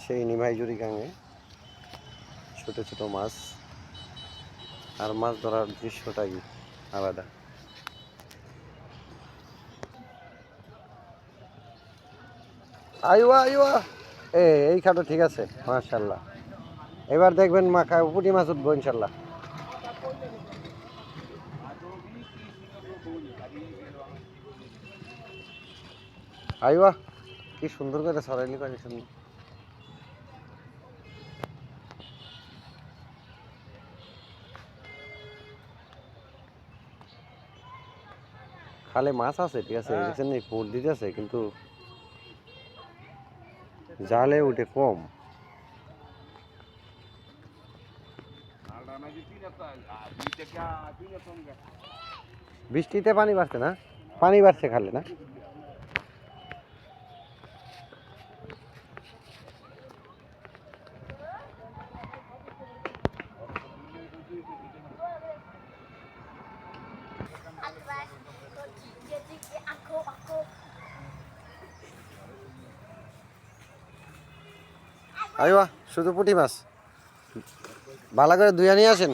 সেই নিমাইজুরি গাঙে ছোট ছোট মাছ, আর মাছ ধরার দৃশ্যটাই আলাদা। আইওয়া আইওয়া, এই খাটো ঠিক আছে, মাশাল্লাহ। এবার দেখবেন পুঁটি মাছ উঠবো ইনশাল্লাহ। আইওয়া, কি সুন্দর করে সরাইলি পানি সুন্দর। খালে মাছ আছে, ঠিক আছে, দেখছেন ফুল দিতেছে, কিন্তু জালে উঠে কম। বৃষ্টিতে পানি বাড়ছে না, পানি বাড়ছে খালে না। আইওয়া, শুধু পুঁটি মাছ, ভালো করে ধুয়ে নিয়ে আসেন।